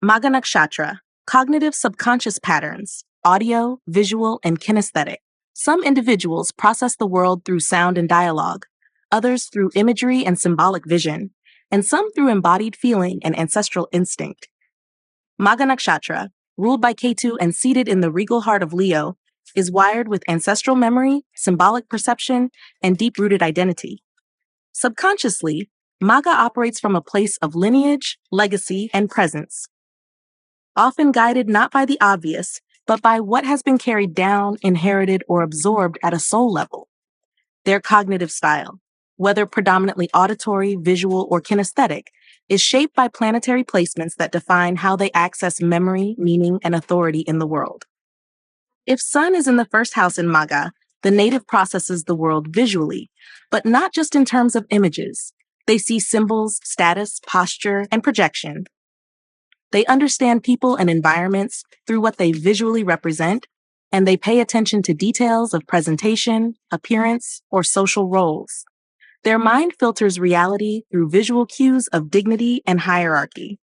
Magha Nakshatra, cognitive subconscious patterns, audio, visual, and kinesthetic. Some individuals process the world through sound and dialogue, others through imagery and symbolic vision, and some through embodied feeling and ancestral instinct. Magha Nakshatra, ruled by Ketu and seated in the regal heart of Leo, is wired with ancestral memory, symbolic perception, and deep-rooted identity. Subconsciously, Maga operates from a place of lineage, legacy, and presence, often guided not by the obvious, but by what has been carried down, inherited, or absorbed at a soul level. Their cognitive style, whether predominantly auditory, visual, or kinesthetic, is shaped by planetary placements that define how they access memory, meaning, and authority in the world. If Sun is in the first house in Maga, the native processes the world visually, but not just in terms of images. They see symbols, status, posture, and projection. They understand people and environments through what they visually represent, and they pay attention to details of presentation, appearance, or social roles. Their mind filters reality through visual cues of dignity and hierarchy.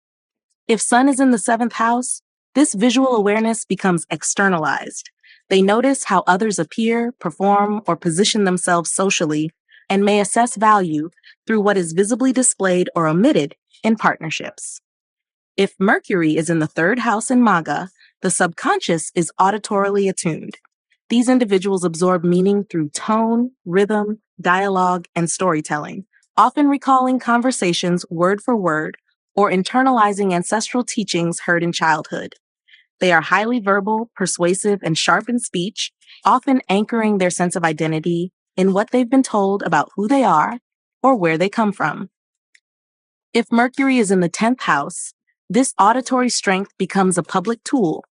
If Sun is in the seventh house, this visual awareness becomes externalized. They notice how others appear, perform, or position themselves socially, and may assess value through what is visibly displayed or omitted in partnerships. If Mercury is in the third house in Maga, the subconscious is auditorily attuned. These individuals absorb meaning through tone, rhythm, dialogue, and storytelling, often recalling conversations word for word or internalizing ancestral teachings heard in childhood. They are highly verbal, persuasive, and sharp in speech, often anchoring their sense of identity in what they've been told about who they are or where they come from. If Mercury is in the 10th house, this auditory strength becomes a public tool.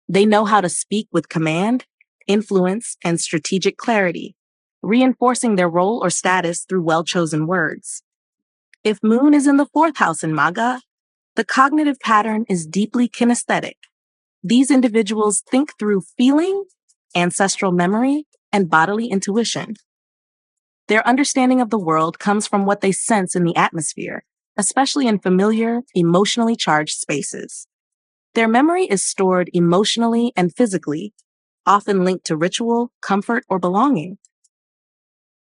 They know how to speak with command, influence, and strategic clarity, reinforcing their role or status through well-chosen words. If Moon is in the 4th house in Maga, the cognitive pattern is deeply kinesthetic. These individuals think through feeling, ancestral memory, and bodily intuition. Their understanding of the world comes from what they sense in the atmosphere, especially in familiar, emotionally charged spaces. Their memory is stored emotionally and physically, often linked to ritual, comfort, or belonging.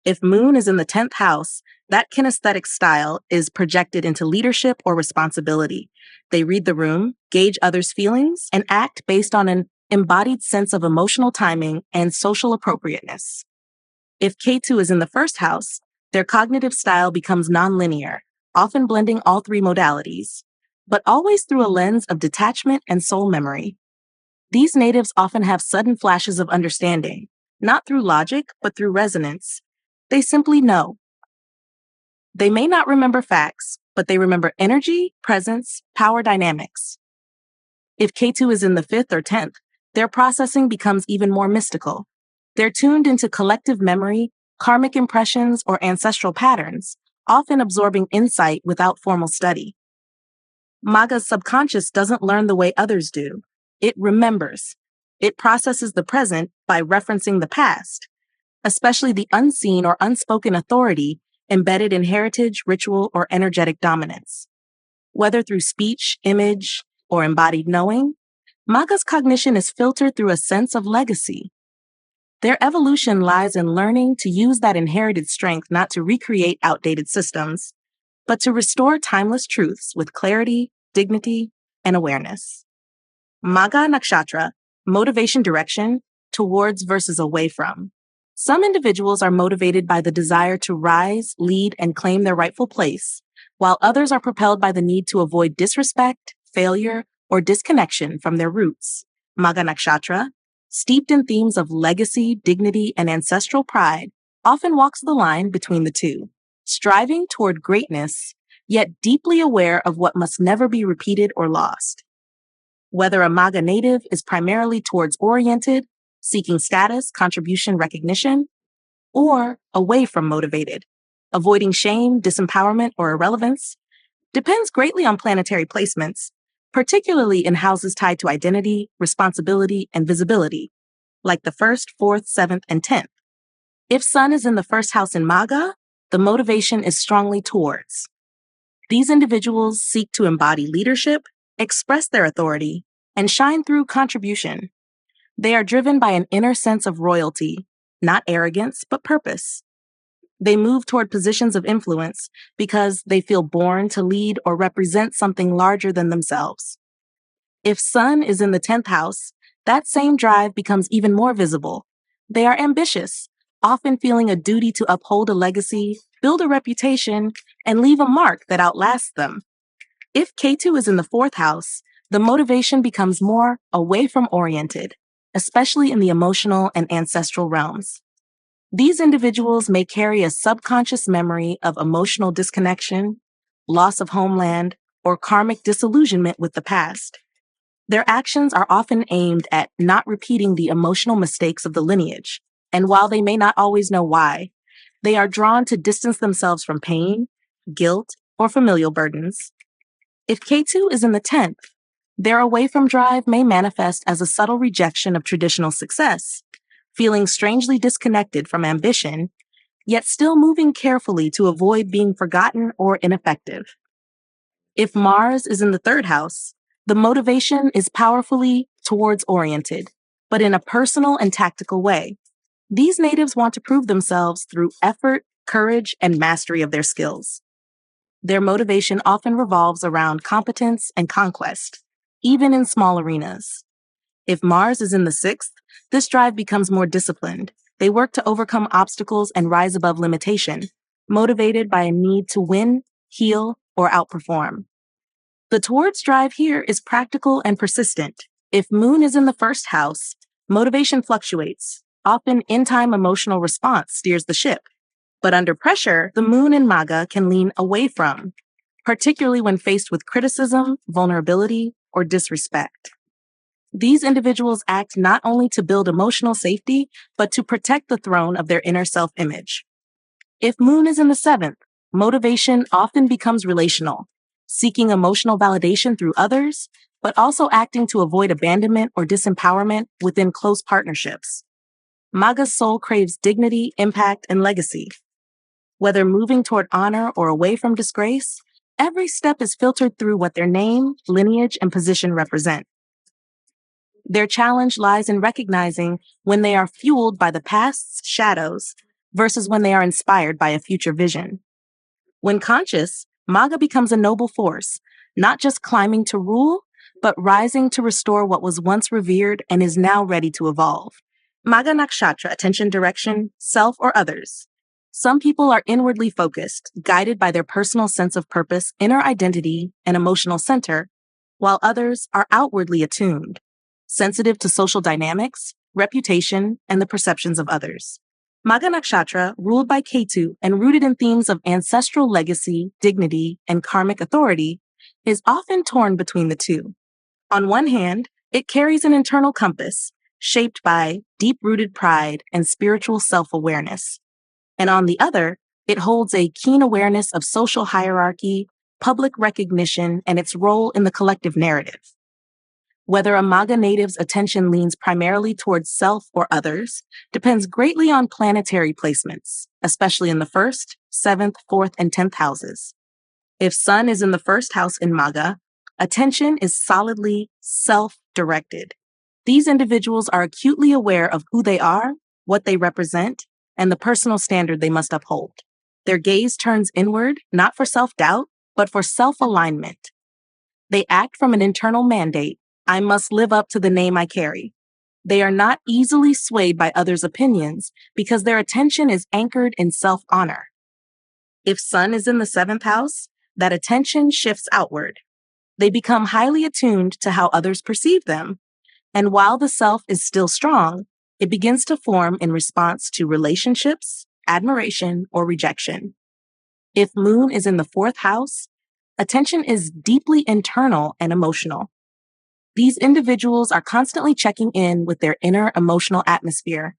If Moon is in the 10th house, that kinesthetic style is projected into leadership or responsibility. They read the room, gauge others' feelings, and act based on an embodied sense of emotional timing and social appropriateness. If Ketu is in the first house, their cognitive style becomes nonlinear, often blending all three modalities, but always through a lens of detachment and soul memory. These natives often have sudden flashes of understanding, not through logic, but through resonance. They simply know. They may not remember facts, but they remember energy, presence, power dynamics. If Ketu is in the 5th or 10th, their processing becomes even more mystical. They're tuned into collective memory, karmic impressions, or ancestral patterns, often absorbing insight without formal study. Maga's subconscious doesn't learn the way others do. It remembers. It processes the present by referencing the past, especially the unseen or unspoken authority embedded in heritage, ritual, or energetic dominance. Whether through speech, image, or embodied knowing, Maga's cognition is filtered through a sense of legacy. Their evolution lies in learning to use that inherited strength not to recreate outdated systems, but to restore timeless truths with clarity, dignity, and awareness. Magha Nakshatra, motivation direction, towards versus away from. Some individuals are motivated by the desire to rise, lead, and claim their rightful place, while others are propelled by the need to avoid disrespect, failure, or disconnection from their roots. Magha Nakshatra, steeped in themes of legacy, dignity, and ancestral pride, often walks the line between the two, striving toward greatness, yet deeply aware of what must never be repeated or lost. Whether a Maga native is primarily towards oriented, seeking status, contribution, recognition, or away from motivated, avoiding shame, disempowerment, or irrelevance, depends greatly on planetary placements, particularly in houses tied to identity, responsibility, and visibility, like the 1st, 4th, 7th, and 10th. If Sun is in the first house in Maga, the motivation is strongly towards. These individuals seek to embody leadership, express their authority, and shine through contribution. They are driven by an inner sense of royalty, not arrogance, but purpose. They move toward positions of influence because they feel born to lead or represent something larger than themselves. If Sun is in the 10th house, that same drive becomes even more visible. They are ambitious, often feeling a duty to uphold a legacy, build a reputation, and leave a mark that outlasts them. If Ketu is in the 4th house, the motivation becomes more away from oriented, especially in the emotional and ancestral realms. These individuals may carry a subconscious memory of emotional disconnection, loss of homeland, or karmic disillusionment with the past. Their actions are often aimed at not repeating the emotional mistakes of the lineage, and while they may not always know why, they are drawn to distance themselves from pain, guilt, or familial burdens. If Ketu is in the 10th, their away from drive may manifest as a subtle rejection of traditional success, feeling strangely disconnected from ambition, yet still moving carefully to avoid being forgotten or ineffective. If Mars is in the 3rd house, the motivation is powerfully towards oriented, but in a personal and tactical way. These natives want to prove themselves through effort, courage, and mastery of their skills. Their motivation often revolves around competence and conquest, even in small arenas. If Mars is in the 6th, this drive becomes more disciplined. They work to overcome obstacles and rise above limitation, motivated by a need to win, heal, or outperform. The towards drive here is practical and persistent. If Moon is in the 1st house, motivation fluctuates. Often in-time emotional response steers the ship. But under pressure, the Moon in Maga can lean away from, particularly when faced with criticism, vulnerability, or disrespect. These individuals act not only to build emotional safety, but to protect the throne of their inner self-image. If Moon is in the 7th, motivation often becomes relational, seeking emotional validation through others, but also acting to avoid abandonment or disempowerment within close partnerships. Maga's soul craves dignity, impact, and legacy. Whether moving toward honor or away from disgrace, every step is filtered through what their name, lineage, and position represent. Their challenge lies in recognizing when they are fueled by the past's shadows versus when they are inspired by a future vision. When conscious, Maga becomes a noble force, not just climbing to rule, but rising to restore what was once revered and is now ready to evolve. Magha Nakshatra, attention, direction, self, or others. Some people are inwardly focused, guided by their personal sense of purpose, inner identity, and emotional center, while others are outwardly attuned, sensitive to social dynamics, reputation, and the perceptions of others. Magha Nakshatra, ruled by Ketu and rooted in themes of ancestral legacy, dignity, and karmic authority, is often torn between the two. On one hand, it carries an internal compass, shaped by deep-rooted pride and spiritual self-awareness. And on the other, it holds a keen awareness of social hierarchy, public recognition, and its role in the collective narrative. Whether a Maga native's attention leans primarily towards self or others depends greatly on planetary placements, especially in the 1st, 7th, 4th, and 10th houses. If Sun is in the 1st house in Maga, attention is solidly self-directed. These individuals are acutely aware of who they are, what they represent, and the personal standard they must uphold. Their gaze turns inward, not for self-doubt, but for self-alignment. They act from an internal mandate. I must live up to the name I carry. They are not easily swayed by others' opinions because their attention is anchored in self-honor. If Sun is in the 7th house, that attention shifts outward. They become highly attuned to how others perceive them. And while the self is still strong, it begins to form in response to relationships, admiration, or rejection. If Moon is in the 4th house, attention is deeply internal and emotional. These individuals are constantly checking in with their inner emotional atmosphere,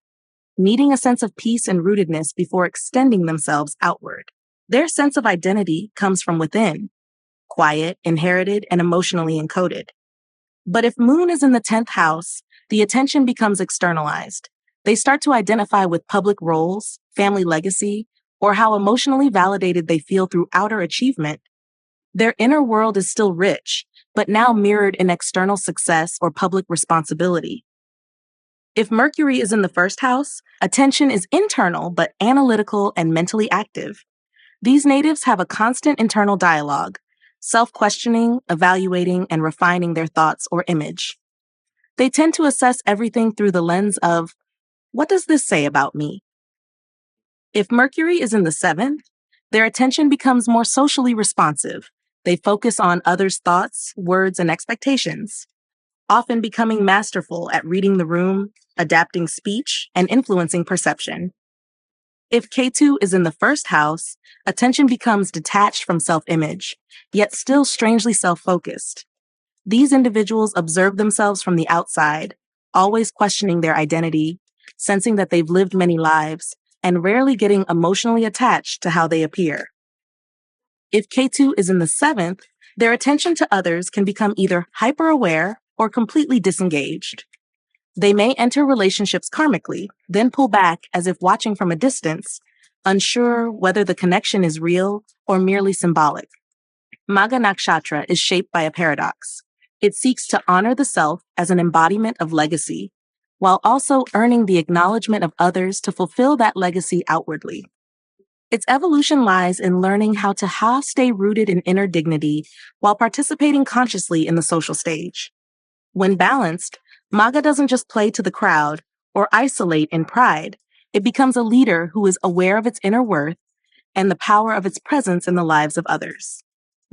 needing a sense of peace and rootedness before extending themselves outward. Their sense of identity comes from within, quiet, inherited, and emotionally encoded. But if Moon is in the 10th house, the attention becomes externalized. They start to identify with public roles, family legacy, or how emotionally validated they feel through outer achievement. Their inner world is still rich, but now mirrored in external success or public responsibility. If Mercury is in the first house, attention is internal but analytical and mentally active. These natives have a constant internal dialogue, self-questioning, evaluating, and refining their thoughts or image. They tend to assess everything through the lens of, what does this say about me? If Mercury is in the seventh, their attention becomes more socially responsive. They focus on others' thoughts, words, and expectations, often becoming masterful at reading the room, adapting speech, and influencing perception. If Ketu is in the first house, attention becomes detached from self-image, yet still strangely self-focused. These individuals observe themselves from the outside, always questioning their identity, sensing that they've lived many lives, and rarely getting emotionally attached to how they appear. If Ketu is in the seventh, their attention to others can become either hyper-aware or completely disengaged. They may enter relationships karmically, then pull back as if watching from a distance, unsure whether the connection is real or merely symbolic. Magha Nakshatra is shaped by a paradox. It seeks to honor the self as an embodiment of legacy, while also earning the acknowledgement of others to fulfill that legacy outwardly. Its evolution lies in learning how to stay rooted in inner dignity while participating consciously in the social stage. When balanced, Maga doesn't just play to the crowd or isolate in pride. It becomes a leader who is aware of its inner worth and the power of its presence in the lives of others.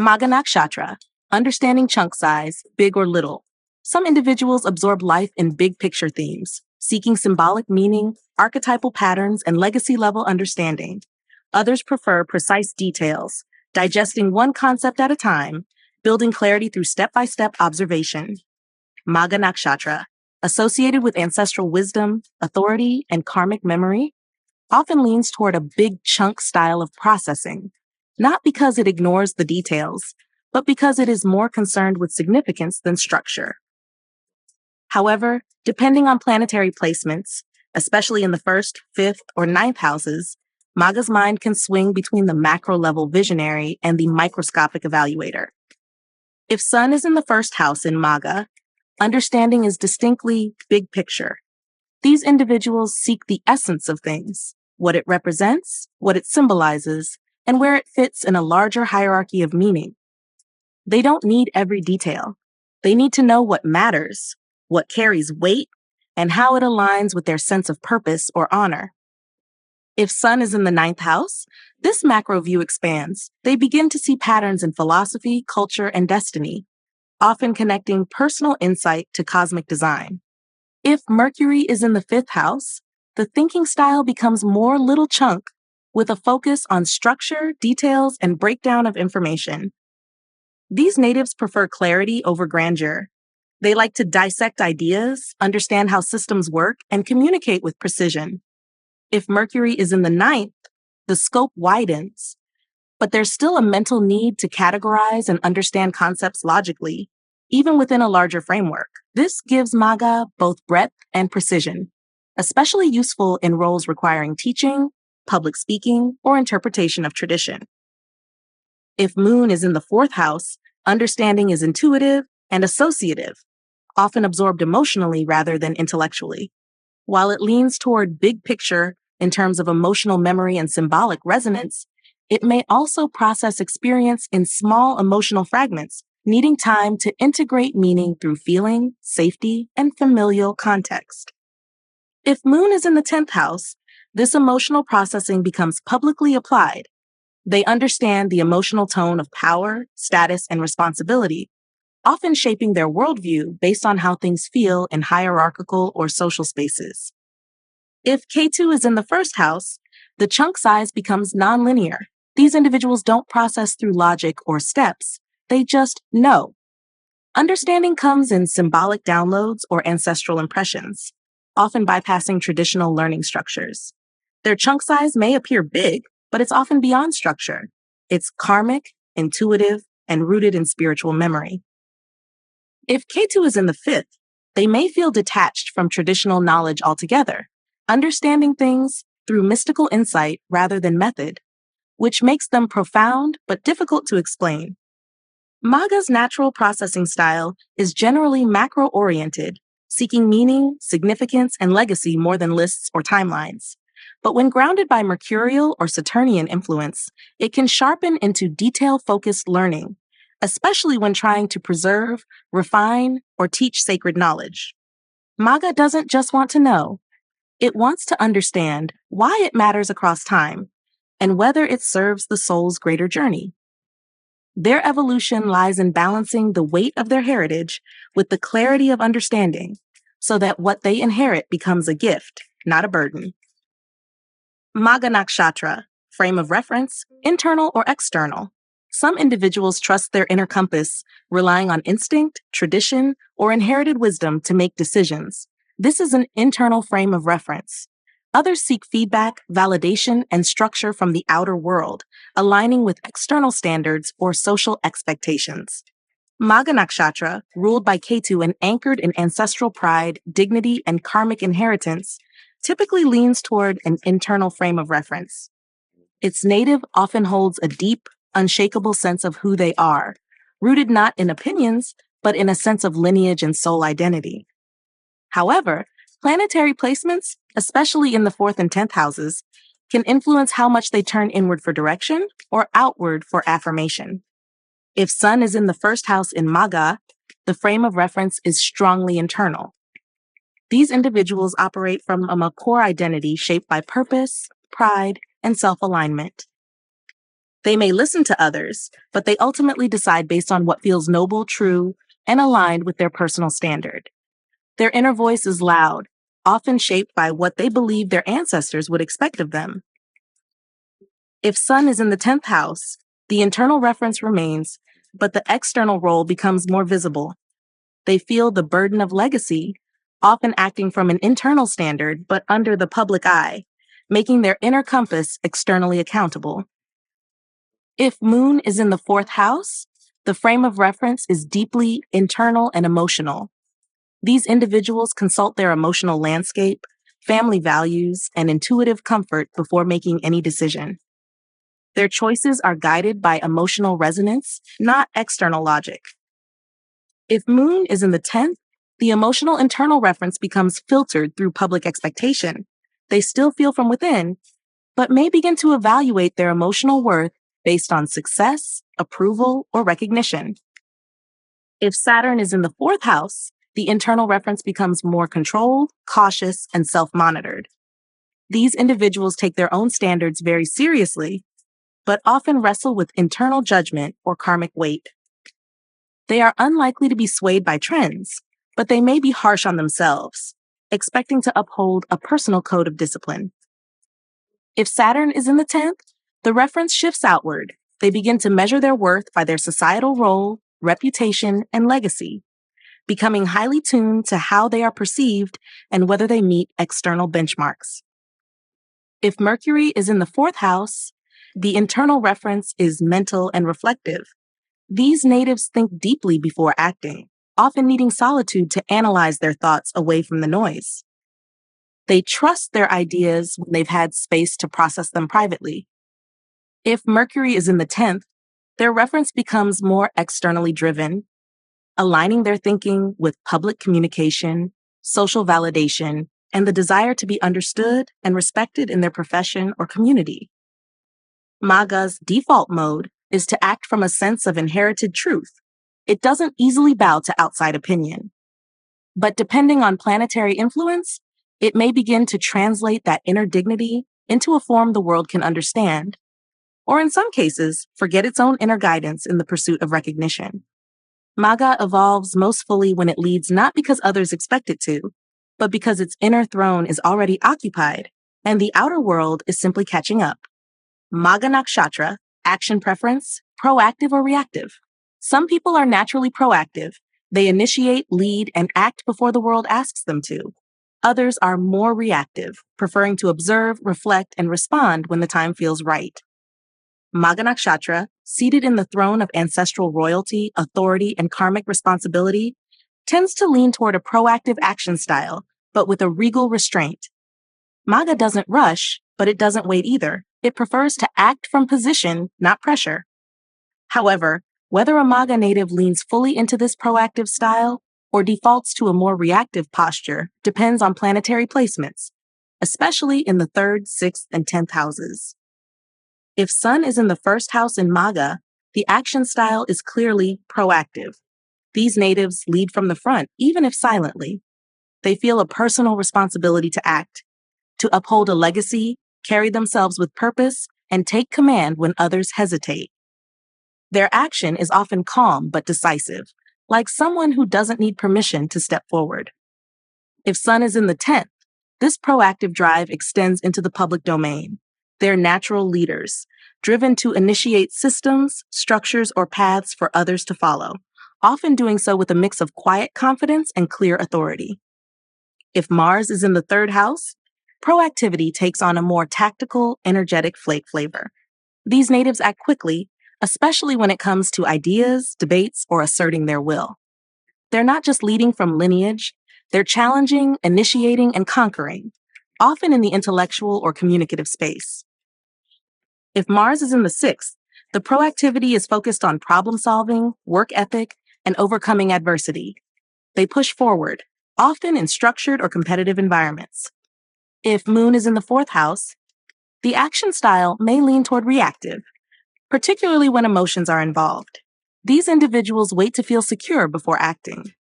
Magha Nakshatra, understanding chunk size, big or little. Some individuals absorb life in big picture themes, seeking symbolic meaning, archetypal patterns, and legacy-level understanding. Others prefer precise details, digesting one concept at a time, building clarity through step-by-step observation. Magha Nakshatra, associated with ancestral wisdom, authority, and karmic memory, often leans toward a big chunk style of processing, not because it ignores the details, but because it is more concerned with significance than structure. However, depending on planetary placements, especially in the first, fifth, or ninth houses, Maga's mind can swing between the macro-level visionary and the microscopic evaluator. If Sun is in the first house in Maga, understanding is distinctly big picture. These individuals seek the essence of things, what it represents, what it symbolizes, and where it fits in a larger hierarchy of meaning. They don't need every detail. They need to know what matters, what carries weight, and how it aligns with their sense of purpose or honor. If Sun is in the ninth house, this macro view expands. They begin to see patterns in philosophy, culture, and destiny, often connecting personal insight to cosmic design. If Mercury is in the fifth house, the thinking style becomes more little chunk, with a focus on structure, details, and breakdown of information. These natives prefer clarity over grandeur. They like to dissect ideas, understand how systems work, and communicate with precision. If Mercury is in the ninth, the scope widens, but there's still a mental need to categorize and understand concepts logically, even within a larger framework. This gives Maga both breadth and precision, especially useful in roles requiring teaching, public speaking, or interpretation of tradition. If Moon is in the fourth house, understanding is intuitive and associative, often absorbed emotionally rather than intellectually. While it leans toward big picture in terms of emotional memory and symbolic resonance, it may also process experience in small emotional fragments, needing time to integrate meaning through feeling, safety, and familial context. If Moon is in the 10th house, this emotional processing becomes publicly applied. They understand the emotional tone of power, status, and responsibility, often shaping their worldview based on how things feel in hierarchical or social spaces. If Ketu is in the first house, the chunk size becomes nonlinear. These individuals don't process through logic or steps. They just know. Understanding comes in symbolic downloads or ancestral impressions, often bypassing traditional learning structures. Their chunk size may appear big, but it's often beyond structure. It's karmic, intuitive, and rooted in spiritual memory. If Ketu is in the fifth, they may feel detached from traditional knowledge altogether, understanding things through mystical insight rather than method, which makes them profound but difficult to explain. Maga's natural processing style is generally macro-oriented, seeking meaning, significance, and legacy more than lists or timelines. But when grounded by Mercurial or Saturnian influence, it can sharpen into detail-focused learning, especially when trying to preserve, refine, or teach sacred knowledge. Maga doesn't just want to know, it wants to understand why it matters across time and whether it serves the soul's greater journey. Their evolution lies in balancing the weight of their heritage with the clarity of understanding so that what they inherit becomes a gift, not a burden. Magha Nakshatra, frame of reference, internal or external. Some individuals trust their inner compass, relying on instinct, tradition, or inherited wisdom to make decisions. This is an internal frame of reference. Others seek feedback, validation, and structure from the outer world, aligning with external standards or social expectations. Magha Nakshatra, ruled by Ketu and anchored in ancestral pride, dignity, and karmic inheritance, typically leans toward an internal frame of reference. Its native often holds a deep, unshakable sense of who they are, rooted not in opinions, but in a sense of lineage and soul identity. However, planetary placements, especially in the 4th and 10th houses, can influence how much they turn inward for direction or outward for affirmation. If Sun is in the 1st house in Maga, the frame of reference is strongly internal. These individuals operate from a core identity shaped by purpose, pride, and self-alignment. They may listen to others, but they ultimately decide based on what feels noble, true, and aligned with their personal standard. Their inner voice is loud, often shaped by what they believe their ancestors would expect of them. If Sun is in the 10th house, the internal reference remains, but the external role becomes more visible. They feel the burden of legacy, often acting from an internal standard but under the public eye, making their inner compass externally accountable. If Moon is in the 4th house, the frame of reference is deeply internal and emotional. These individuals consult their emotional landscape, family values, and intuitive comfort before making any decision. Their choices are guided by emotional resonance, not external logic. If Moon is in the 10th, the emotional internal reference becomes filtered through public expectation. They still feel from within, but may begin to evaluate their emotional worth based on success, approval, or recognition. If Saturn is in the 4th house, the internal reference becomes more controlled, cautious, and self-monitored. These individuals take their own standards very seriously, but often wrestle with internal judgment or karmic weight. They are unlikely to be swayed by trends, but they may be harsh on themselves, expecting to uphold a personal code of discipline. If Saturn is in the 10th, the reference shifts outward. They begin to measure their worth by their societal role, reputation, and legacy, becoming highly tuned to how they are perceived and whether they meet external benchmarks. If Mercury is in the 4th house, the internal reference is mental and reflective. These natives think deeply before acting, often needing solitude to analyze their thoughts away from the noise. They trust their ideas when they've had space to process them privately. If Mercury is in the 10th, their reference becomes more externally driven, aligning their thinking with public communication, social validation, and the desire to be understood and respected in their profession or community. Maga's default mode is to act from a sense of inherited truth. It doesn't easily bow to outside opinion. But depending on planetary influence, it may begin to translate that inner dignity into a form the world can understand, or in some cases, forget its own inner guidance in the pursuit of recognition. Maga evolves most fully when it leads not because others expect it to, but because its inner throne is already occupied and the outer world is simply catching up. Magha Nakshatra, action preference, proactive or reactive. Some people are naturally proactive. They initiate, lead, and act before the world asks them to. Others are more reactive, preferring to observe, reflect, and respond when the time feels right. Magha Nakshatra, seated in the throne of ancestral royalty, authority, and karmic responsibility, tends to lean toward a proactive action style, but with a regal restraint. Maga doesn't rush, but it doesn't wait either. It prefers to act from position, not pressure. However, Whether a Maga native leans fully into this proactive style or defaults to a more reactive posture depends on planetary placements, especially in the 3rd, 6th, and 10th houses. If Sun is in the 1st house in Maga, the action style is clearly proactive. These natives lead from the front, even if silently. They feel a personal responsibility to act, to uphold a legacy, carry themselves with purpose, and take command when others hesitate. Their action is often calm but decisive, like someone who doesn't need permission to step forward. If Sun is in the 10th, this proactive drive extends into the public domain. They're natural leaders, driven to initiate systems, structures, or paths for others to follow, often doing so with a mix of quiet confidence and clear authority. If Mars is in the 3rd house, proactivity takes on a more tactical, energetic flavor. These natives act quickly, especially when it comes to ideas, debates, or asserting their will. They're not just leading from lineage, they're challenging, initiating, and conquering, often in the intellectual or communicative space. If Mars is in the 6th, the proactivity is focused on problem solving, work ethic, and overcoming adversity. They push forward, often in structured or competitive environments. If Moon is in the 4th house, the action style may lean toward reactive, particularly when emotions are involved. These individuals wait to feel secure before acting.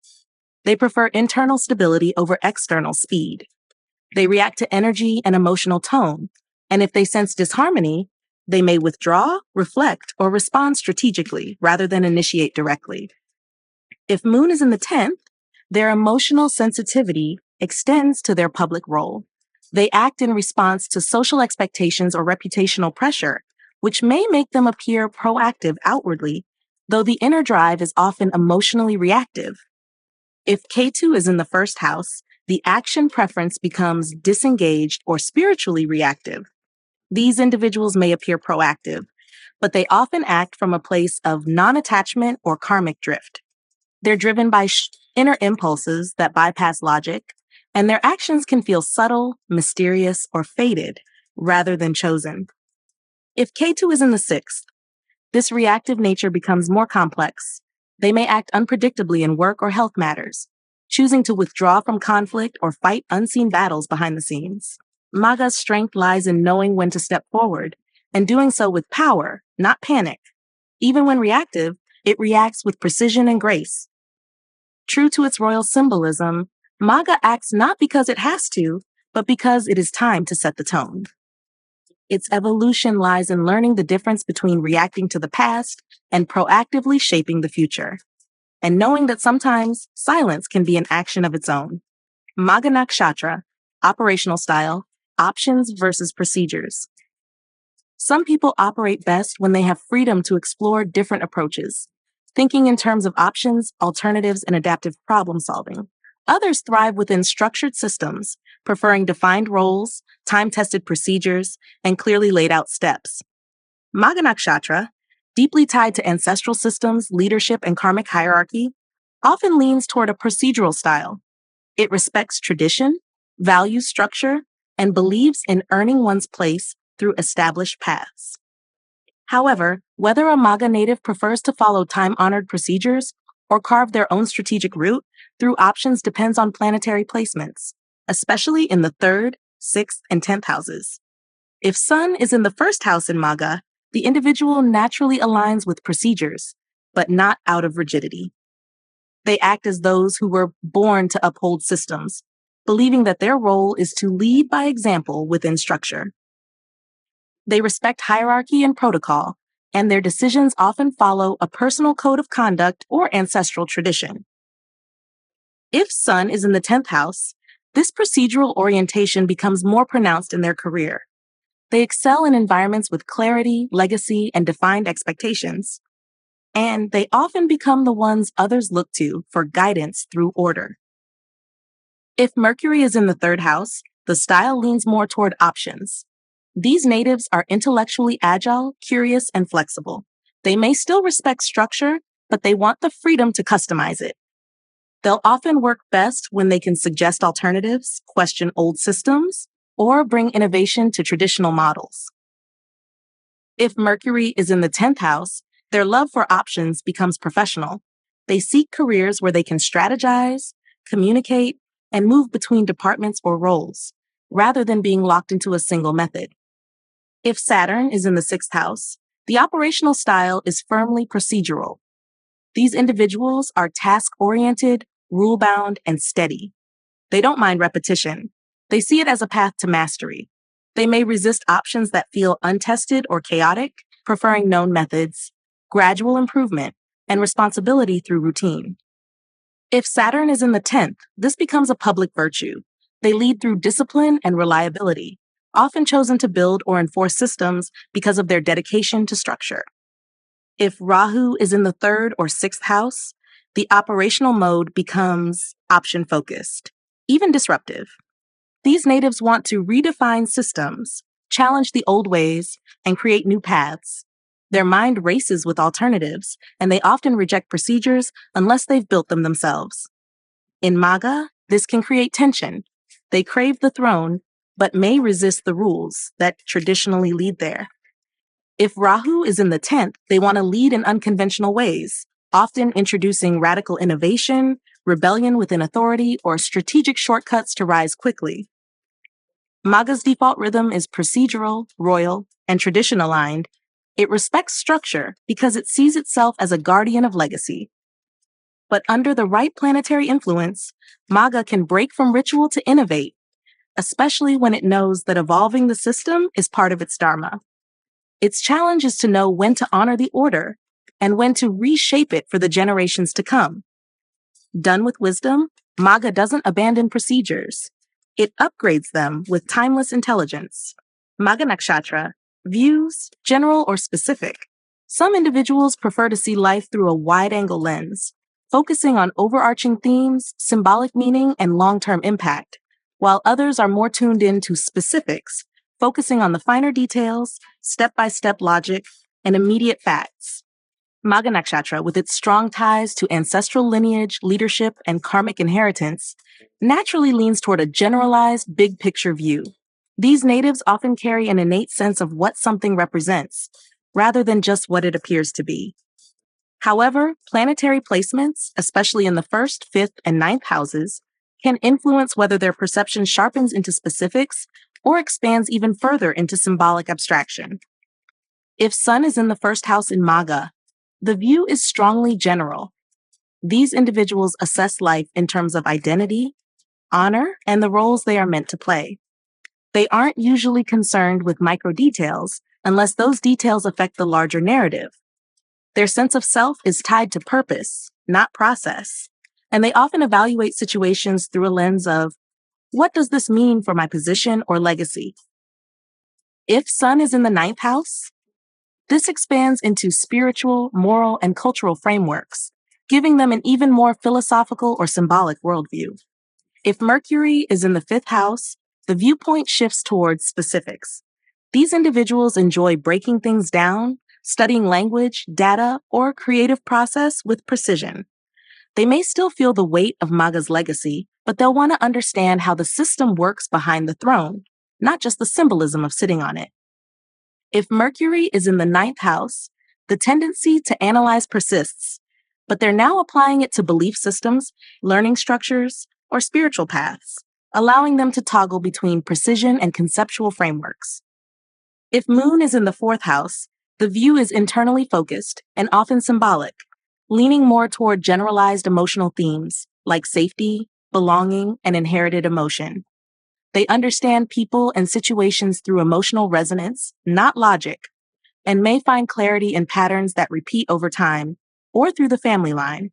They prefer internal stability over external speed. They react to energy and emotional tone, and if they sense disharmony, they may withdraw, reflect, or respond strategically rather than initiate directly. If Moon is in the 10th, their emotional sensitivity extends to their public role. They act in response to social expectations or reputational pressure, which may make them appear proactive outwardly, though the inner drive is often emotionally reactive. If Ketu is in the 1st house, the action preference becomes disengaged or spiritually reactive. These individuals may appear proactive, but they often act from a place of non-attachment or karmic drift. They're driven by inner impulses that bypass logic, and their actions can feel subtle, mysterious, or fated rather than chosen. If Ketu is in the 6th, this reactive nature becomes more complex. They may act unpredictably in work or health matters, choosing to withdraw from conflict or fight unseen battles behind the scenes. Maga's strength lies in knowing when to step forward and doing so with power, not panic. Even when reactive, it reacts with precision and grace. True to its royal symbolism, Maga acts not because it has to, but because it is time to set the tone. Its evolution lies in learning the difference between reacting to the past and proactively shaping the future, and knowing that sometimes silence can be an action of its own. Magha Nakshatra, operational style, options versus procedures. Some people operate best when they have freedom to explore different approaches, thinking in terms of options, alternatives, and adaptive problem solving. Others thrive within structured systems, preferring defined roles, time-tested procedures, and clearly laid out steps. Magha Nakshatra, deeply tied to ancestral systems, leadership, and karmic hierarchy, often leans toward a procedural style. It respects tradition, values structure, and believes in earning one's place through established paths. However, whether a Maga native prefers to follow time-honored procedures or carve their own strategic route through options depends on planetary placements, especially in the 3rd, 6th, and 10th houses. If Sun is in the 1st house in Maga, the individual naturally aligns with procedures, but not out of rigidity. They act as those who were born to uphold systems, believing that their role is to lead by example within structure. They respect hierarchy and protocol, and their decisions often follow a personal code of conduct or ancestral tradition. If Sun is in the 10th house, this procedural orientation becomes more pronounced in their career. They excel in environments with clarity, legacy, and defined expectations. And they often become the ones others look to for guidance through order. If Mercury is in the 3rd house, the style leans more toward options. These natives are intellectually agile, curious, and flexible. They may still respect structure, but they want the freedom to customize it. They'll often work best when they can suggest alternatives, question old systems, or bring innovation to traditional models. If Mercury is in the 10th house, Their love for options becomes professional. They seek careers where they can strategize, communicate, and move between departments or roles, rather than being locked into a single method. If Saturn is in the sixth house, the operational style is firmly procedural. These individuals are task-oriented, rule-bound, and steady. They don't mind repetition. They see it as a path to mastery. They may resist options that feel untested or chaotic, preferring known methods, gradual improvement, and responsibility through routine. If Saturn is in the 10th, this becomes a public virtue. They lead through discipline and reliability, often chosen to build or enforce systems because of their dedication to structure. If Rahu is in the 3rd or 6th house, the operational mode becomes option-focused, even disruptive. These natives want to redefine systems, challenge the old ways, and create new paths. Their mind races with alternatives, and they often reject procedures unless they've built them themselves. In Maga, this can create tension. They crave the throne, but may resist the rules that traditionally lead there. If Rahu is in the 10th, they want to lead in unconventional ways, often introducing radical innovation, rebellion within authority, or strategic shortcuts to rise quickly. Maga's default rhythm is procedural, royal, and tradition-aligned. It respects structure because it sees itself as a guardian of legacy. But under the right planetary influence, Maga can break from ritual to innovate, especially when it knows that evolving the system is part of its dharma. Its challenge is to know when to honor the order and when to reshape it for the generations to come. Done with wisdom, Maga doesn't abandon procedures. It upgrades them with timeless intelligence. Magha Nakshatra, views, general or specific. Some individuals prefer to see life through a wide-angle lens, focusing on overarching themes, symbolic meaning, and long-term impact, while others are more tuned into specifics, focusing on the finer details, step-by-step logic, and immediate facts. Magha Nakshatra, with its strong ties to ancestral lineage, leadership, and karmic inheritance, naturally leans toward a generalized, big-picture view. These natives often carry an innate sense of what something represents, rather than just what it appears to be. However, planetary placements, especially in the 1st, 5th, and 9th houses, can influence whether their perception sharpens into specifics or expands even further into symbolic abstraction. If Sun is in the 1st house in Maga, the view is strongly general. These individuals assess life in terms of identity, honor, and the roles they are meant to play. They aren't usually concerned with micro details unless those details affect the larger narrative. Their sense of self is tied to purpose, not process, and they often evaluate situations through a lens of, what does this mean for my position or legacy? If Sun is in the 9th house, this expands into spiritual, moral, and cultural frameworks, giving them an even more philosophical or symbolic worldview. If Mercury is in the 5th house, the viewpoint shifts towards specifics. These individuals enjoy breaking things down, studying language, data, or creative process with precision. They may still feel the weight of Maga's legacy, but they'll want to understand how the system works behind the throne, not just the symbolism of sitting on it. If Mercury is in the 9th house, the tendency to analyze persists, but they're now applying it to belief systems, learning structures, or spiritual paths, allowing them to toggle between precision and conceptual frameworks. If Moon is in the 4th house, the view is internally focused and often symbolic, leaning more toward generalized emotional themes like safety, belonging, and inherited emotion. They understand people and situations through emotional resonance, not logic, and may find clarity in patterns that repeat over time or through the family line.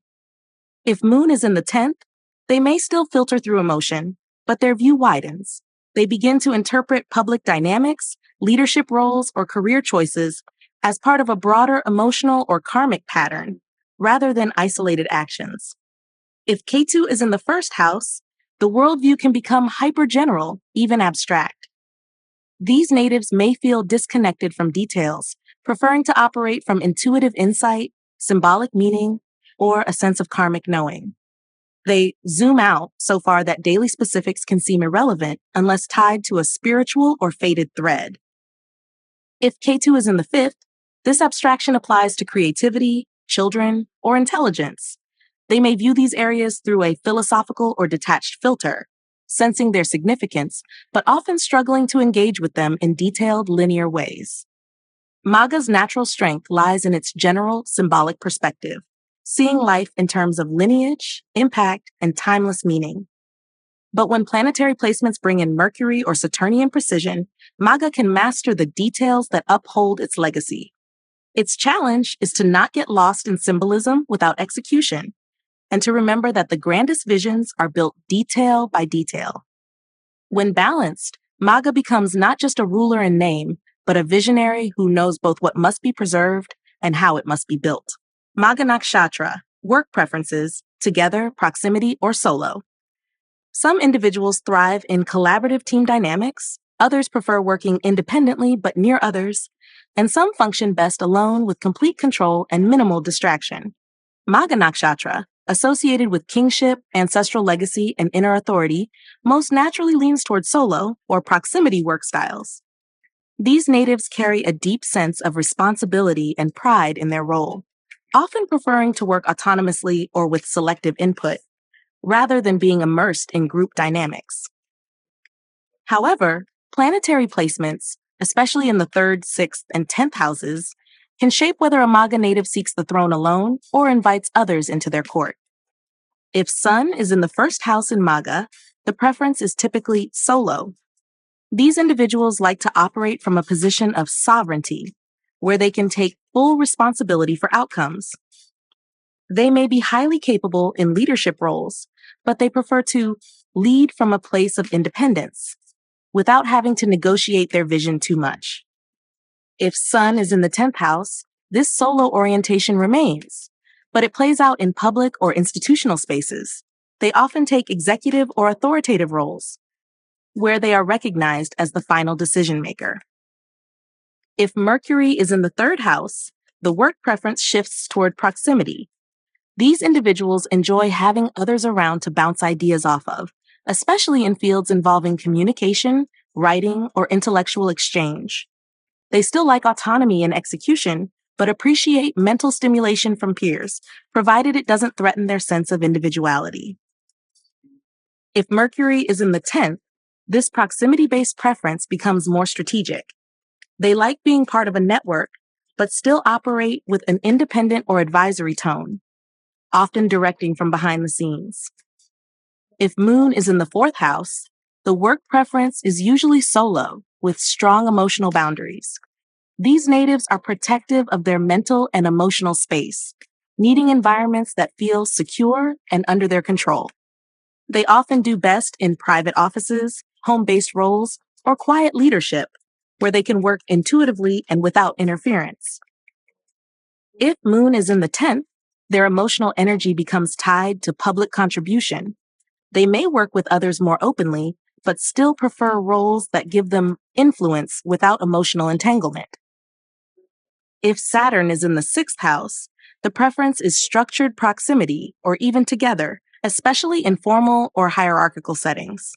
If Moon is in the 10th, they may still filter through emotion, but their view widens. They begin to interpret public dynamics, leadership roles, or career choices as part of a broader emotional or karmic pattern, rather than isolated actions. If Ketu is in the 1st house, the worldview can become hyper-general, even abstract. These natives may feel disconnected from details, preferring to operate from intuitive insight, symbolic meaning, or a sense of karmic knowing. They zoom out so far that daily specifics can seem irrelevant unless tied to a spiritual or fated thread. If Ketu is in the 5th, This abstraction applies to creativity, children, or intelligence. They may view these areas through a philosophical or detached filter, sensing their significance, but often struggling to engage with them in detailed, linear ways. Maga's natural strength lies in its general, symbolic perspective, seeing life in terms of lineage, impact, and timeless meaning. But when planetary placements bring in Mercury or Saturnian precision, Maga can master the details that uphold its legacy. Its challenge is to not get lost in symbolism without execution, and to remember that the grandest visions are built detail by detail. When balanced, Maga becomes not just a ruler in name, but a visionary who knows both what must be preserved and how it must be built. Magha Nakshatra, work preferences, together, proximity, or solo. Some individuals thrive in collaborative team dynamics, others prefer working independently but near others, and some function best alone with complete control and minimal distraction. Magha Nakshatra, associated with kingship, ancestral legacy, and inner authority, most naturally leans toward solo or proximity work styles. These natives carry a deep sense of responsibility and pride in their role, often preferring to work autonomously or with selective input, rather than being immersed in group dynamics. However, planetary placements, especially in the 3rd, 6th, and 10th houses, can shape whether a Maga native seeks the throne alone or invites others into their court. If Sun is in the 1st house in Maga, the preference is typically solo. These individuals like to operate from a position of sovereignty, where they can take full responsibility for outcomes. They may be highly capable in leadership roles, but they prefer to lead from a place of independence, without having to negotiate their vision too much. If Sun is in the 10th house, this solo orientation remains, but it plays out in public or institutional spaces. They often take executive or authoritative roles, where they are recognized as the final decision maker. If Mercury is in the 3rd house, the work preference shifts toward proximity. These individuals enjoy having others around to bounce ideas off of, especially in fields involving communication, writing, or intellectual exchange. They still like autonomy in execution, but appreciate mental stimulation from peers, provided it doesn't threaten their sense of individuality. If Mercury is in the 10th, this proximity-based preference becomes more strategic. They like being part of a network, but still operate with an independent or advisory tone, often directing from behind the scenes. If Moon is in the 4th house, the work preference is usually solo, with strong emotional boundaries. These natives are protective of their mental and emotional space, needing environments that feel secure and under their control. They often do best in private offices, home-based roles, or quiet leadership, where they can work intuitively and without interference. If Moon is in the 10th, their emotional energy becomes tied to public contribution. They may work with others more openly, but still prefer roles that give them influence without emotional entanglement. If Saturn is in the 6th house, the preference is structured proximity or even together, especially in formal or hierarchical settings.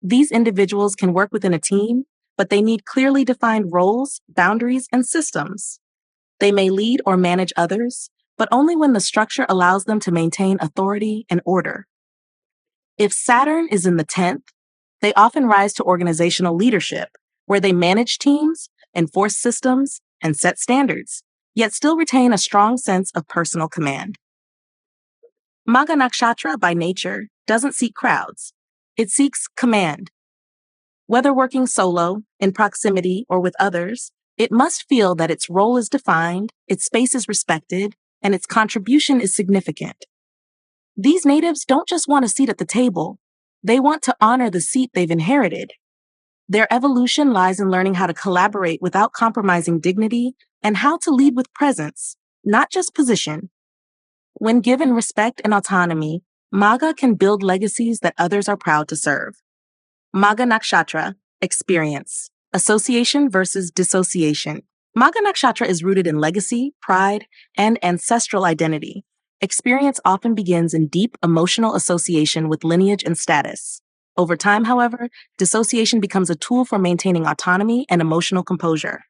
These individuals can work within a team, but they need clearly defined roles, boundaries, and systems. They may lead or manage others, but only when the structure allows them to maintain authority and order. If Saturn is in the 10th, they often rise to organizational leadership, where they manage teams, enforce systems, and set standards, yet still retain a strong sense of personal command. Magha Nakshatra, by nature, doesn't seek crowds. It seeks command. Whether working solo, in proximity, or with others, it must feel that its role is defined, its space is respected, and its contribution is significant. These natives don't just want a seat at the table. They want to honor the seat they've inherited. Their evolution lies in learning how to collaborate without compromising dignity and how to lead with presence, not just position. When given respect and autonomy, Maga can build legacies that others are proud to serve. Magha Nakshatra, experience, association versus dissociation. Magha Nakshatra is rooted in legacy, pride, and ancestral identity. Experience often begins in deep emotional association with lineage and status. Over time, however, dissociation becomes a tool for maintaining autonomy and emotional composure.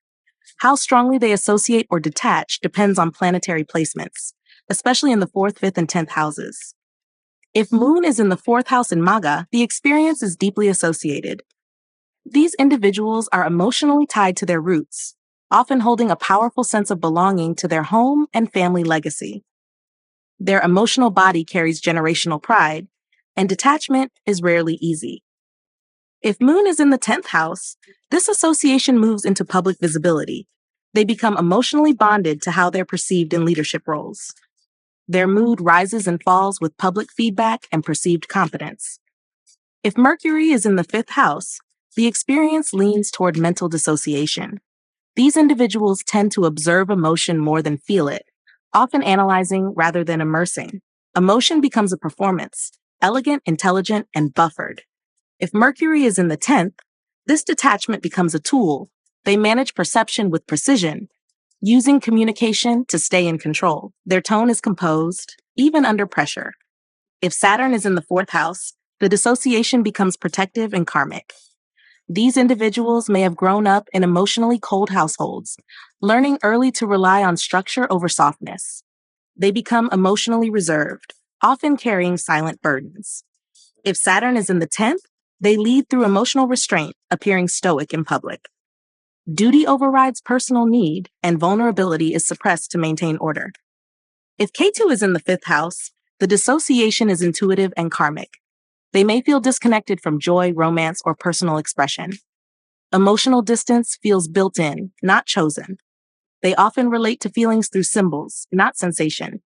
How strongly they associate or detach depends on planetary placements, especially in the 4th, 5th, and 10th houses. If Moon is in the 4th house in Maga, the experience is deeply associated. These individuals are emotionally tied to their roots, often holding a powerful sense of belonging to their home and family legacy. Their emotional body carries generational pride, and detachment is rarely easy. If Moon is in the 10th house, this association moves into public visibility. They become emotionally bonded to how they're perceived in leadership roles. Their mood rises and falls with public feedback and perceived competence. If Mercury is in the 5th house, the experience leans toward mental dissociation. These individuals tend to observe emotion more than feel it, often analyzing rather than immersing. Emotion becomes a performance, elegant, intelligent, and buffered. If Mercury is in the 10th, this detachment becomes a tool. They manage perception with precision, using communication to stay in control. Their tone is composed, even under pressure. If Saturn is in the 4th house, the dissociation becomes protective and karmic. These individuals may have grown up in emotionally cold households, learning early to rely on structure over softness. They become emotionally reserved, often carrying silent burdens. If Saturn is in the 10th, they lead through emotional restraint, appearing stoic in public. Duty overrides personal need, and vulnerability is suppressed to maintain order. If Ketu is in the 5th house, the dissociation is intuitive and karmic. They may feel disconnected from joy, romance, or personal expression. Emotional distance feels built in, not chosen. They often relate to feelings through symbols, not sensation.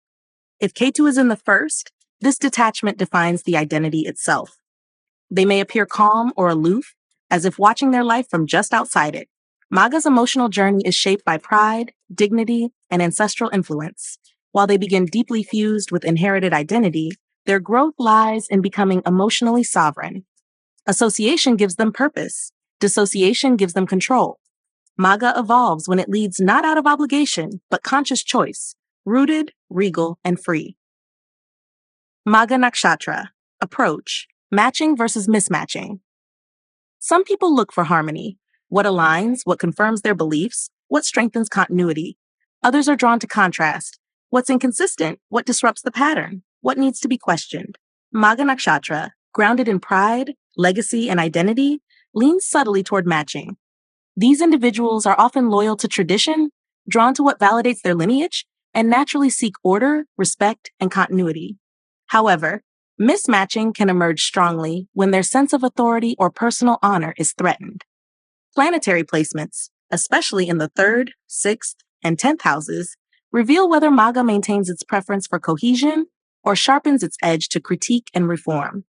If Ketu is in the 1st, this detachment defines the identity itself. They may appear calm or aloof, as if watching their life from just outside it. Maga's emotional journey is shaped by pride, dignity, and ancestral influence. While they begin deeply fused with inherited identity, their growth lies in becoming emotionally sovereign. Association gives them purpose. Dissociation gives them control. Maga evolves when it leads not out of obligation, but conscious choice, rooted, regal, and free. Magha Nakshatra. Approach. Matching versus mismatching. Some people look for harmony. What aligns, what confirms their beliefs, what strengthens continuity. Others are drawn to contrast. What's inconsistent, what disrupts the pattern, what needs to be questioned. Magha Nakshatra, grounded in pride, legacy, and identity, leans subtly toward matching. These individuals are often loyal to tradition, drawn to what validates their lineage, and naturally seek order, respect, and continuity. However, mismatching can emerge strongly when their sense of authority or personal honor is threatened. Planetary placements, especially in the 3rd, 6th, and 10th houses, reveal whether Maga maintains its preference for cohesion or sharpens its edge to critique and reform.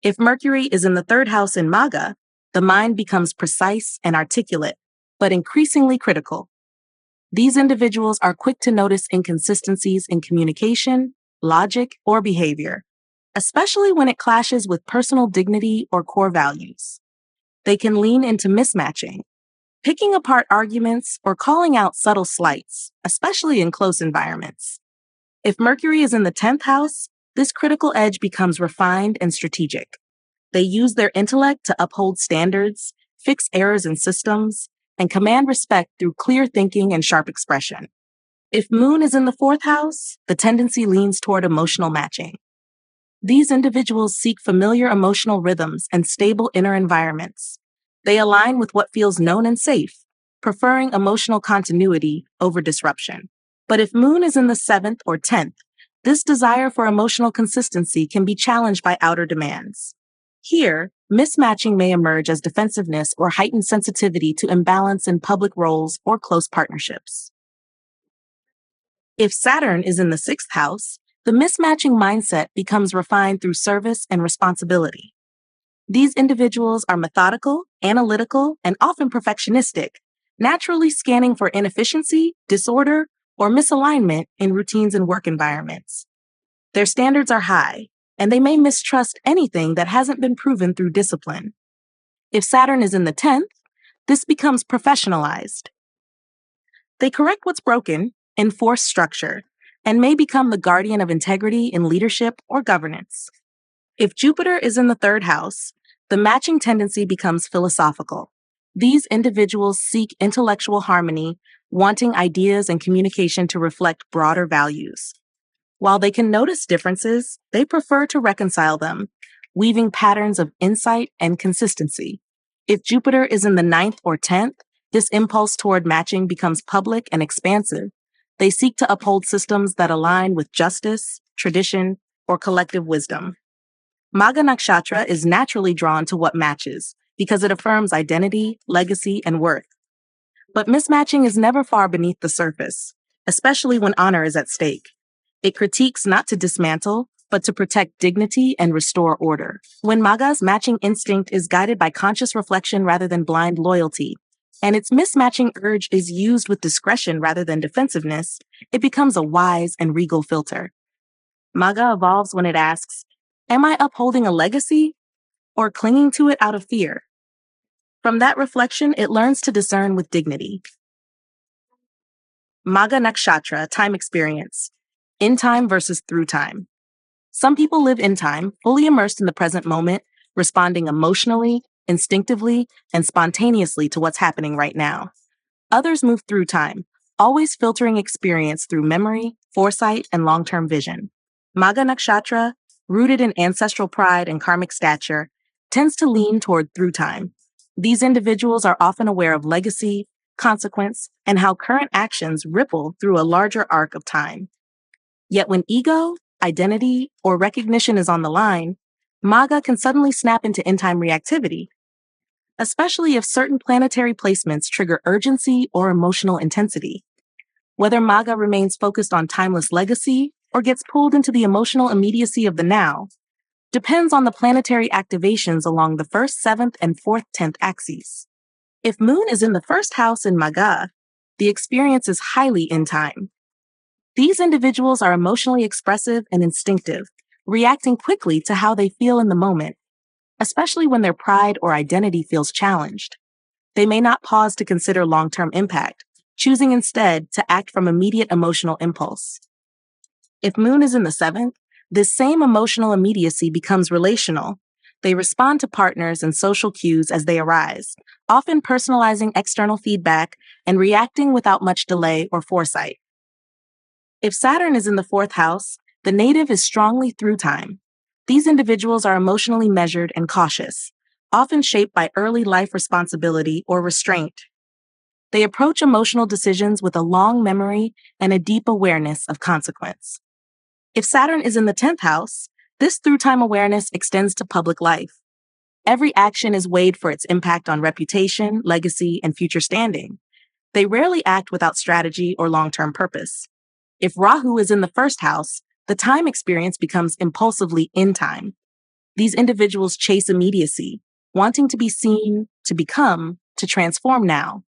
If Mercury is in the 3rd house in Maga, the mind becomes precise and articulate, but increasingly critical. These individuals are quick to notice inconsistencies in communication, logic, or behavior, especially when it clashes with personal dignity or core values. They can lean into mismatching, picking apart arguments or calling out subtle slights, especially in close environments. If Mercury is in the 10th house, this critical edge becomes refined and strategic. They use their intellect to uphold standards, fix errors in systems, and command respect through clear thinking and sharp expression. If Moon is in the 4th house, the tendency leans toward emotional matching. These individuals seek familiar emotional rhythms and stable inner environments. They align with what feels known and safe, preferring emotional continuity over disruption. But if Moon is in the 7th or 10th, this desire for emotional consistency can be challenged by outer demands. Here, mismatching may emerge as defensiveness or heightened sensitivity to imbalance in public roles or close partnerships. If Saturn is in the 6th house, the mismatching mindset becomes refined through service and responsibility. These individuals are methodical, analytical, and often perfectionistic, naturally scanning for inefficiency, disorder, or misalignment in routines and work environments. Their standards are high, and they may mistrust anything that hasn't been proven through discipline. If Saturn is in the 10th, this becomes professionalized. They correct what's broken, enforce structure, and may become the guardian of integrity in leadership or governance. If Jupiter is in the 3rd house, the matching tendency becomes philosophical. These individuals seek intellectual harmony, wanting ideas and communication to reflect broader values. While they can notice differences, they prefer to reconcile them, weaving patterns of insight and consistency. If Jupiter is in the ninth or 10th, this impulse toward matching becomes public and expansive. They seek to uphold systems that align with justice, tradition, or collective wisdom. Magha Nakshatra is naturally drawn to what matches because it affirms identity, legacy, and worth. But mismatching is never far beneath the surface, especially when honor is at stake. It critiques not to dismantle, but to protect dignity and restore order. When Maga's matching instinct is guided by conscious reflection rather than blind loyalty, and its mismatching urge is used with discretion rather than defensiveness, it becomes a wise and regal filter. Maga evolves when it asks, am I upholding a legacy or clinging to it out of fear? From that reflection, it learns to discern with dignity. Magha Nakshatra, time experience. In time versus through time. Some people live in time, fully immersed in the present moment, responding emotionally, instinctively, and spontaneously to what's happening right now. Others move through time, always filtering experience through memory, foresight, and long-term vision. Magha Nakshatra, rooted in ancestral pride and karmic stature, tends to lean toward through time. These individuals are often aware of legacy, consequence, and how current actions ripple through a larger arc of time. Yet when ego, identity, or recognition is on the line, Maga can suddenly snap into in-time reactivity, especially if certain planetary placements trigger urgency or emotional intensity. Whether Maga remains focused on timeless legacy or gets pulled into the emotional immediacy of the now depends on the planetary activations along the 1st, 7th, and 4th, 10th axes. If Moon is in the 1st house in Maga, the experience is highly in time. These individuals are emotionally expressive and instinctive, reacting quickly to how they feel in the moment, especially when their pride or identity feels challenged. They may not pause to consider long-term impact, choosing instead to act from immediate emotional impulse. If Moon is in the 7th, this same emotional immediacy becomes relational. They respond to partners and social cues as they arise, often personalizing external feedback and reacting without much delay or foresight. If Saturn is in the 4th house, the native is strongly through time. These individuals are emotionally measured and cautious, often shaped by early life responsibility or restraint. They approach emotional decisions with a long memory and a deep awareness of consequence. If Saturn is in the 10th house, this through-time awareness extends to public life. Every action is weighed for its impact on reputation, legacy, and future standing. They rarely act without strategy or long-term purpose. If Rahu is in the 1st house, the time experience becomes impulsively in time. These individuals chase immediacy, wanting to be seen, to become, to transform now.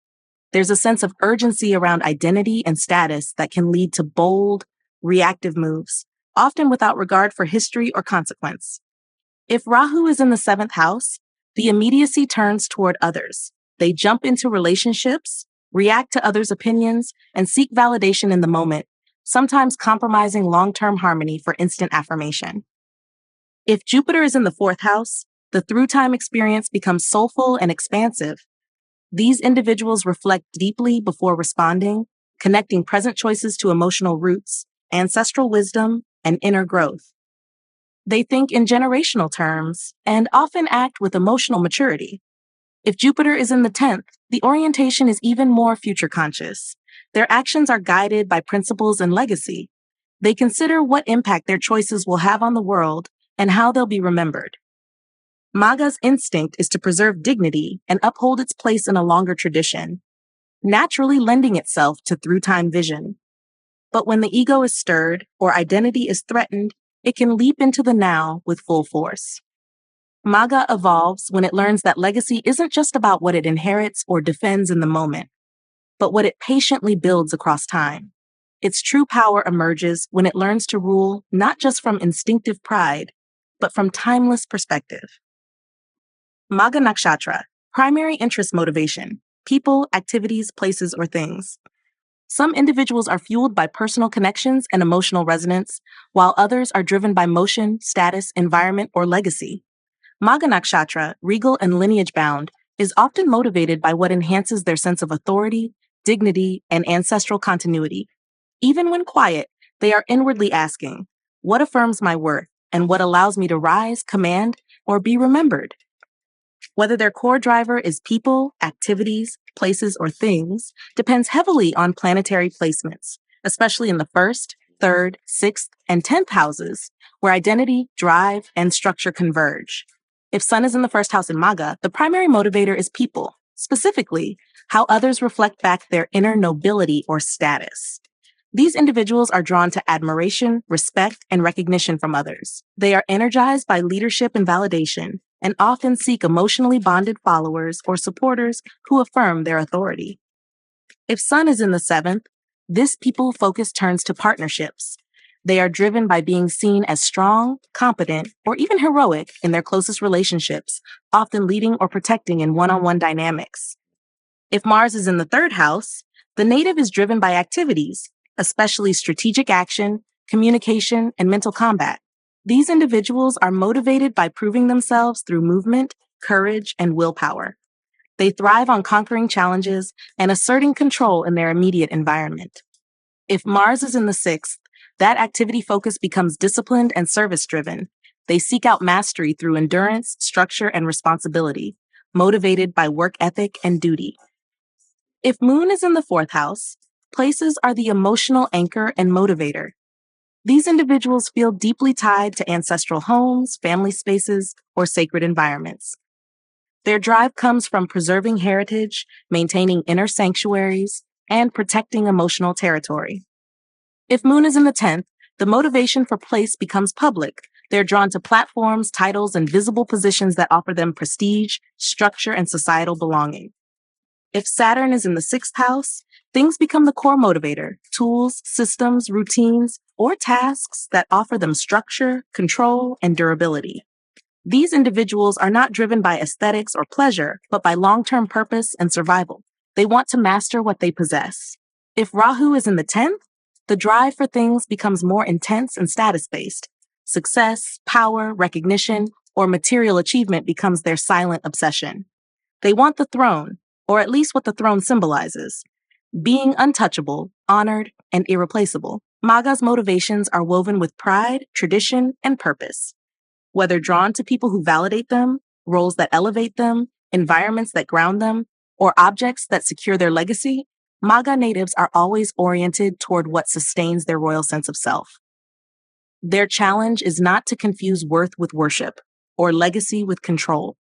There's a sense of urgency around identity and status that can lead to bold, reactive moves, often without regard for history or consequence. If Rahu is in the 7th house, the immediacy turns toward others. They jump into relationships, react to others' opinions, and seek validation in the moment, sometimes compromising long-term harmony for instant affirmation. If Jupiter is in the 4th house, the through-time experience becomes soulful and expansive. These individuals reflect deeply before responding, connecting present choices to emotional roots, ancestral wisdom, and inner growth. They think in generational terms and often act with emotional maturity. If Jupiter is in the 10th, the orientation is even more future conscious. Their actions are guided by principles and legacy. They consider what impact their choices will have on the world and how they'll be remembered. Maga's instinct is to preserve dignity and uphold its place in a longer tradition, naturally lending itself to through-time vision. But when the ego is stirred or identity is threatened, it can leap into the now with full force. Maga evolves when it learns that legacy isn't just about what it inherits or defends in the moment, but what it patiently builds across time. Its true power emerges when it learns to rule not just from instinctive pride, but from timeless perspective. Magha Nakshatra, primary interest motivation, people, activities, places, or things. Some individuals are fueled by personal connections and emotional resonance, while others are driven by motion, status, environment, or legacy. Magha Nakshatra, regal and lineage bound, is often motivated by what enhances their sense of authority, dignity, and ancestral continuity. Even when quiet, they are inwardly asking, what affirms my worth and what allows me to rise, command, or be remembered? Whether their core driver is people, activities, places, or things depends heavily on planetary placements, especially in the first, third, sixth, and 10th houses, where identity, drive, and structure converge. If Sun is in the first house in Maga, the primary motivator is people, specifically, how others reflect back their inner nobility or status. These individuals are drawn to admiration, respect, and recognition from others. They are energized by leadership and validation, and often seek emotionally bonded followers or supporters who affirm their authority. If Sun is in the seventh, this people focus turns to partnerships. They are driven by being seen as strong, competent, or even heroic in their closest relationships, often leading or protecting in one-on-one dynamics. If Mars is in the third house, the native is driven by activities, especially strategic action, communication, and mental combat. These individuals are motivated by proving themselves through movement, courage, and willpower. They thrive on conquering challenges and asserting control in their immediate environment. If Mars is in the sixth, that activity focus becomes disciplined and service-driven. They seek out mastery through endurance, structure, and responsibility, motivated by work ethic and duty. If Moon is in the fourth house, places are the emotional anchor and motivator. These individuals feel deeply tied to ancestral homes, family spaces, or sacred environments. Their drive comes from preserving heritage, maintaining inner sanctuaries, and protecting emotional territory. If Moon is in the 10th, the motivation for place becomes public. They're drawn to platforms, titles, and visible positions that offer them prestige, structure, and societal belonging. If Saturn is in the sixth house, things become the core motivator, tools, systems, routines, or tasks that offer them structure, control, and durability. These individuals are not driven by aesthetics or pleasure, but by long-term purpose and survival. They want to master what they possess. If Rahu is in the 10th, the drive for things becomes more intense and status-based. Success, power, recognition, or material achievement becomes their silent obsession. They want the throne, or at least what the throne symbolizes, being untouchable, honored, and irreplaceable. Maga's motivations are woven with pride, tradition, and purpose. Whether drawn to people who validate them, roles that elevate them, environments that ground them, or objects that secure their legacy, Maga natives are always oriented toward what sustains their royal sense of self. Their challenge is not to confuse worth with worship, or legacy with control.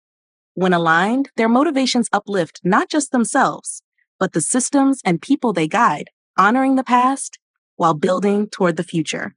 When aligned, their motivations uplift not just themselves, but the systems and people they guide, honoring the past while building toward the future.